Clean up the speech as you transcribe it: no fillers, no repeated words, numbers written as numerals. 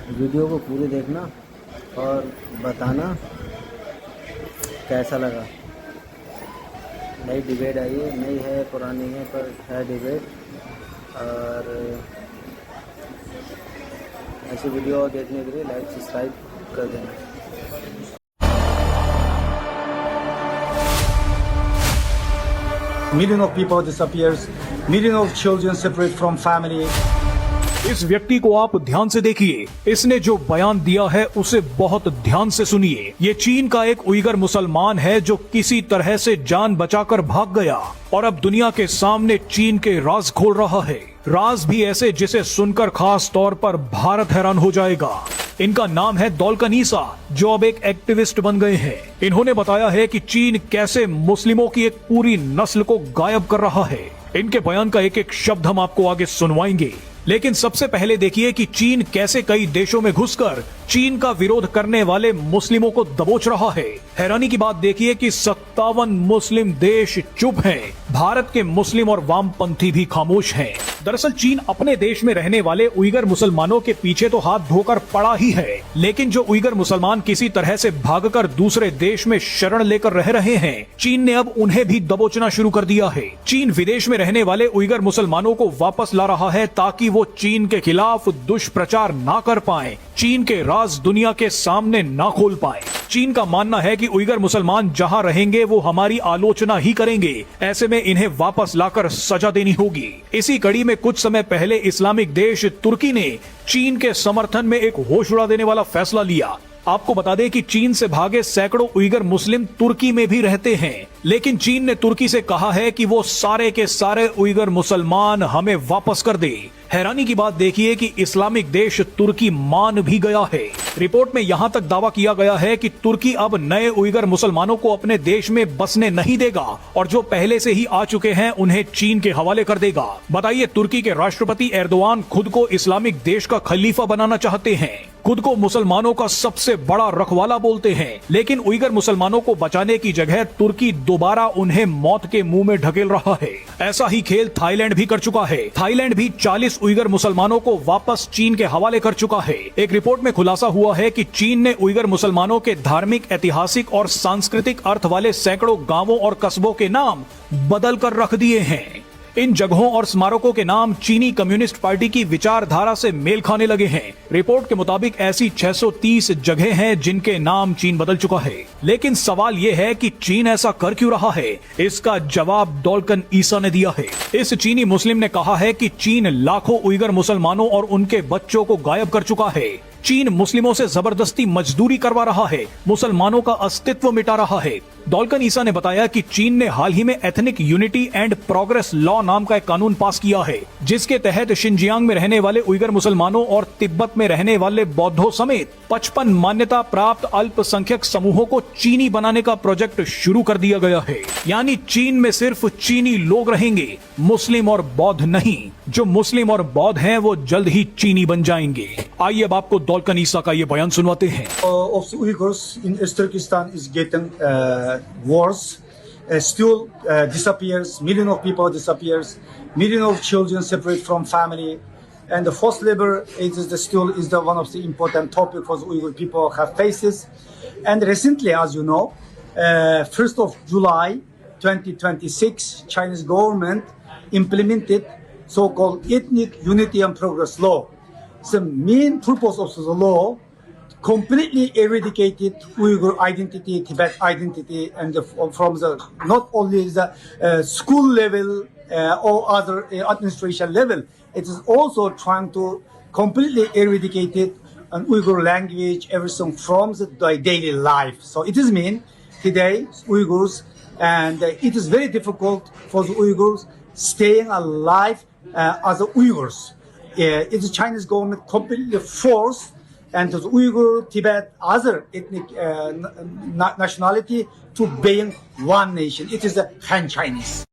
Video को पूरी देखना और बताना कैसा लगा। नई डिबेट आई है, नई है पुरानी है पर है डिबेट। और ऐसी वीडियो देखने के लिए लाइक सब्सक्राइब कर देना। Million of people disappears, million of children separate from family. इस व्यक्ति को आप ध्यान से देखिए, इसने जो बयान दिया है उसे बहुत ध्यान से सुनिए। ये चीन का एक उइगर मुसलमान है जो किसी तरह से जान बचाकर भाग गया और अब दुनिया के सामने चीन के राज खोल रहा है। राज भी ऐसे जिसे सुनकर खास तौर पर भारत हैरान हो जाएगा। इनका नाम है दौलकन ईसा, जो अब एक एक्टिविस्ट बन गए हैं। इन्होंने बताया है कि चीन कैसे मुस्लिमों की एक पूरी नस्ल को गायब कर रहा है। इनके बयान का एक एक शब्द हम आपको आगे सुनवाएंगे, लेकिन सबसे पहले देखिए कि चीन कैसे कई देशों में घुसकर चीन का विरोध करने वाले मुस्लिमों को दबोच रहा है। हैरानी की बात देखिए कि 57 मुस्लिम देश चुप हैं। भारत के मुस्लिम और वामपंथी भी खामोश हैं। दरअसल चीन अपने देश में रहने वाले उइगर मुसलमानों के पीछे तो हाथ धोकर पड़ा ही है, लेकिन जो उइगर मुसलमान किसी तरह से भागकर दूसरे देश में शरण लेकर रह रहे हैं, चीन ने अब उन्हें भी दबोचना शुरू कर दिया है। चीन विदेश में रहने वाले उइगर मुसलमानों को वापस ला रहा है ताकि वो चीन के खिलाफ दुष्प्रचार ना कर पाए, चीन के राज दुनिया के सामने ना खोल पाए। चीन का मानना है कि उइगर मुसलमान जहां रहेंगे वो हमारी आलोचना ही करेंगे, ऐसे में इन्हें वापस लाकर सजा देनी होगी। इसी कड़ी में कुछ समय पहले इस्लामिक देश तुर्की ने चीन के समर्थन में एक होश उड़ा देने वाला फैसला लिया। आपको बता दें कि चीन से भागे सैकड़ों उइगर मुस्लिम तुर्की में भी रहते हैं, लेकिन चीन ने तुर्की से कहा है कि वो सारे के सारे उइगर मुसलमान हमें वापस कर दे। हैरानी की बात देखिए कि इस्लामिक देश तुर्की मान भी गया है। रिपोर्ट में यहाँ तक दावा किया गया है कि तुर्की अब नए उइगर मुसलमानों को अपने देश में बसने नहीं देगा और जो पहले से ही आ चुके हैं उन्हें चीन के हवाले कर देगा। बताइए, तुर्की के राष्ट्रपति एर्दोआन खुद को इस्लामिक देश का खलीफा बनाना चाहते हैं, खुद को मुसलमानों का सबसे बड़ा रखवाला बोलते हैं, लेकिन उइगर मुसलमानों को बचाने की जगह तुर्की दोबारा उन्हें मौत के मुंह में ढकेल रहा है। ऐसा ही खेल थाईलैंड भी कर चुका है। थाईलैंड भी 40 उइगर मुसलमानों को वापस चीन के हवाले कर चुका है। एक रिपोर्ट में खुलासा हुआ है कि चीन ने उइगर मुसलमानों के धार्मिक, ऐतिहासिक और सांस्कृतिक अर्थ वाले सैकड़ों गांवों और कस्बों के नाम बदल कर रख दिए हैं। इन जगहों और स्मारकों के नाम चीनी कम्युनिस्ट पार्टी की विचारधारा से मेल खाने लगे हैं। रिपोर्ट के मुताबिक ऐसी 630 जगह हैं जिनके नाम चीन बदल चुका है। लेकिन सवाल यह है कि चीन ऐसा कर क्यों रहा है? इसका जवाब दौलकन ईसा ने दिया है। इस चीनी मुस्लिम ने कहा है कि चीन लाखों उइगर मुसलमानों और उनके बच्चों को गायब कर चुका है। चीन मुस्लिमों से जबरदस्ती मजदूरी करवा रहा है, मुसलमानों का अस्तित्व मिटा रहा है। दौलकन ईसा ने बताया कि चीन ने हाल ही में ethnic unity and progress law नाम का एक कानून पास किया है, जिसके तहत शिनजियांग में रहने वाले उइगर मुसलमानों और तिब्बत में रहने वाले बौद्धों समेत 55 मान्यता प्राप्त अल्पसंख्यक समूहों को चीनी बनाने का प्रोजेक्ट शुरू कर दिया गया है। यानी चीन में सिर्फ चीनी लोग रहेंगे, मुस्लिम और बौद्ध नहीं। जो मुस्लिम और बौद्ध हैं वो जल्द ही चीनी बन जाएंगे। आइए अब आपको दौलकन ईसा का ये बयान सुनवाते हैं। Of the Uyghurs in East Turkestan is getting worse. Still disappears. Million of people disappears. Million of children separate from family. And the forced labor still is one of the important topic for the Uyghur people have faces. And recently, as you know, 1st of July 2026, Chinese government implemented so-called Ethnic Unity and Progress Law. The main purpose of the law completely eradicated Uyghur identity, Tibet identity, and from the not only the school level or other administration level, it is also trying to completely eradicate an Uyghur language, everything from the daily life. So it is mean today Uyghurs, and it is very difficult for the Uyghurs staying alive as the Uyghurs. It's the Chinese government completely forced and the Uyghur, Tibet, other ethnic nationality to being one nation. It is the Han Chinese.